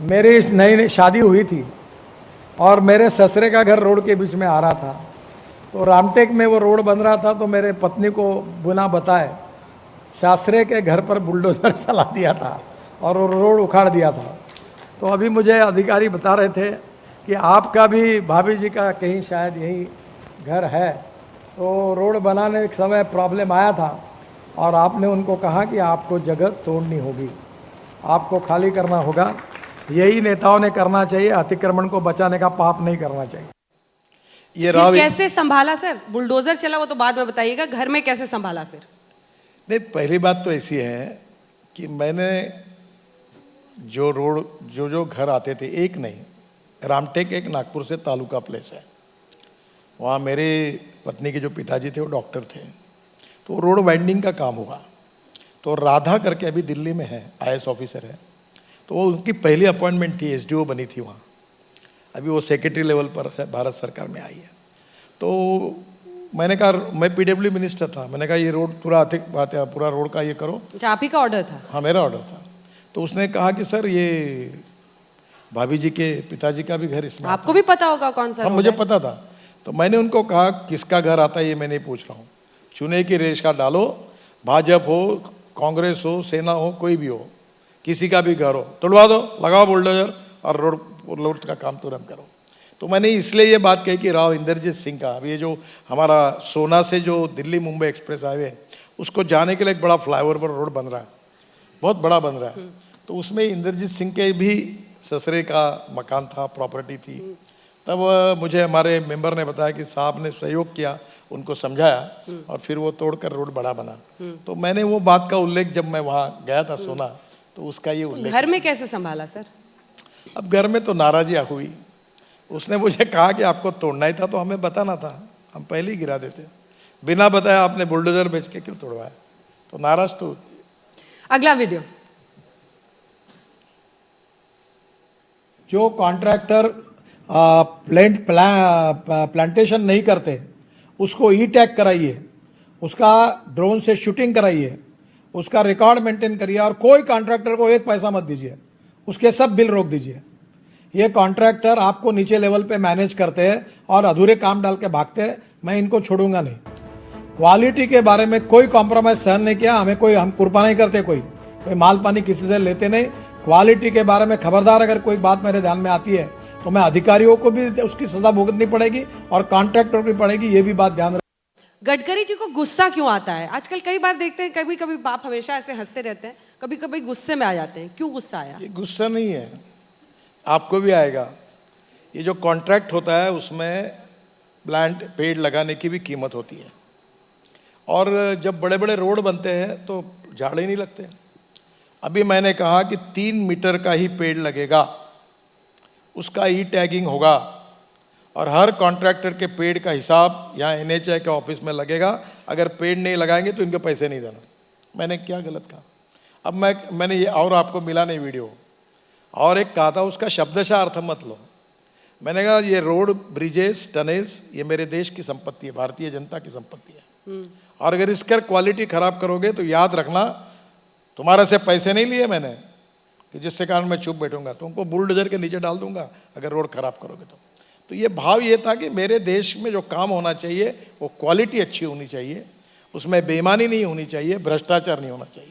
मेरी नई नई शादी हुई थी और मेरे ससुरे का घर रोड के बीच में आ रहा था। तो रामटेक में वो रोड बन रहा था, तो मेरे पत्नी को बिना बताए सासरे के घर पर बुलडोजर चला दिया था और वो रोड उखाड़ दिया था। तो अभी मुझे अधिकारी बता रहे थे कि आपका भी भाभी जी का कहीं शायद यही घर है, तो रोड बनाने के समय प्रॉब्लम आया था और आपने उनको कहा कि आपको जगह तोड़नी होगी, आपको खाली करना होगा। यही नेताओं ने करना चाहिए, अतिक्रमण को बचाने का पाप नहीं करना चाहिए। ये फिर राव कैसे संभाला सर? बुलडोजर चला वो तो बाद में बताइएगा, घर में कैसे संभाला फिर? नहीं, पहली बात तो ऐसी है कि मैंने जो रोड जो घर आते थे, एक नहीं, रामटेक एक नागपुर से तालुका प्लेस है, वहाँ मेरे पत्नी के जो पिताजी थे वो डॉक्टर थे, तो वो रोड वाइंडिंग का काम हुआ। तो राधा करके अभी दिल्ली में है, IAS ऑफिसर है, तो वो उनकी पहली अपॉइंटमेंट थी, SDO बनी थी वहाँ। अभी वो सेक्रेटरी लेवल पर भारत सरकार में आई है। तो मैंने कहा, मैं PW मिनिस्टर था, मैंने कहा ये रोड पूरा पूरा रोड का ये करो। अच्छा, आप ही का ऑर्डर था? हाँ, मेरा ऑर्डर था। तो उसने कहा कि सर ये भाभी जी के पिताजी का भी घर इसमें आपको भी पता होगा कौन सा? हाँ, मुझे पता था। तो मैंने उनको कहा किसका घर आता है ये मैं नहीं पूछ रहा हूँ, चुने की रेशा डालो, भाजपा हो, कांग्रेस हो, सेना हो, कोई भी हो, किसी का भी घर हो, तोड़वा दो, लगाओ बुलडोजर और रोड का काम तुरंत करो। तो मैंने इसलिए ये बात कही कि राव इंद्रजीत सिंह का, अब ये जो हमारा सोना से जो दिल्ली मुंबई एक्सप्रेस हाईवे, उसको जाने के लिए एक बड़ा फ्लाईओवर पर रोड बन रहा है, बहुत बड़ा बन रहा है। तो उसमें इंद्रजीत सिंह के भी ससुरे का मकान था, प्रॉपर्टी थी। तब मुझे हमारे मेंबर ने बताया कि साहब ने सहयोग किया, उनको समझाया और फिर वो तोड़कर रोड बड़ा बना। तो मैंने वो बात का उल्लेख, जब मैं वहाँ गया था सोना, तो उसका ये उल्लेख। घर में कैसे संभाला सर? अब घर में तो नाराजियाँ हुई। उसने मुझे कहा कि आपको तोड़ना ही था तो हमें बताना था, हम पहले ही गिरा देते, बिना बताया आपने बुलडोजर बेच के क्यों तोड़वाया? तो नाराज तो। अगला वीडियो। जो कॉन्ट्रैक्टर प्लांटेशन नहीं करते उसको E-टैग कराइए, उसका ड्रोन से शूटिंग कराइए, उसका रिकॉर्ड मेंटेन करिए और कोई कॉन्ट्रैक्टर को एक पैसा मत दीजिए, उसके सब बिल रोक दीजिए। ये कॉन्ट्रैक्टर आपको नीचे लेवल पे मैनेज करते हैं और अधूरे काम डाल के भागते हैं, मैं इनको छोड़ूंगा नहीं। क्वालिटी के बारे में कोई कॉम्प्रोमाइज सहन नहीं किया, हम कुर्बा नहीं करते, कोई माल पानी किसी से लेते नहीं। क्वालिटी के बारे में खबरदार अगर कोई बात मेरे ध्यान में आती है तो मैं अधिकारियों को भी उसकी सजा भुगतनी पड़ेगी और कॉन्ट्रैक्टर को भी पड़ेगी, ये भी बात ध्यान रखें। गडकरी जी को गुस्सा क्यों आता है? आजकल कई बार देखते हैं, कभी कभी आप हमेशा ऐसे हंसते रहते हैं, कभी कभी गुस्से में आ जाते हैं, क्यों गुस्सा आया? ये गुस्सा नहीं है, आपको भी आएगा। ये जो कॉन्ट्रैक्ट होता है उसमें पेड़ लगाने की भी कीमत होती है, और जब बड़े बड़े रोड बनते हैं तो झाड़ ही नहीं लगते। अभी मैंने कहा कि 3 मीटर का ही पेड़ लगेगा, उसका E-टैगिंग होगा और हर कॉन्ट्रैक्टर के पेड़ का हिसाब यहाँ NHAI के ऑफिस में लगेगा। अगर पेड़ नहीं लगाएंगे तो इनके पैसे नहीं देना। मैंने क्या गलत कहा? अब मैंने ये, और आपको मिला नहीं वीडियो, और एक कहा था, उसका शब्दशः अर्थ मत लो। मैंने कहा ये रोड, ब्रिजेस, टनल्स ये मेरे देश की संपत्ति है, भारतीय जनता की संपत्ति है, और अगर इसका क्वालिटी खराब करोगे तो याद रखना, तुम्हारे से पैसे नहीं लिए मैंने कि जिससे कारण मैं चुप बैठूंगा, तुमको बुलडोजर के नीचे डाल दूंगा अगर रोड खराब करोगे तो ये भाव ये था कि मेरे देश में जो काम होना चाहिए वो क्वालिटी अच्छी होनी चाहिए, उसमें बेईमानी नहीं होनी चाहिए, भ्रष्टाचार नहीं होना चाहिए।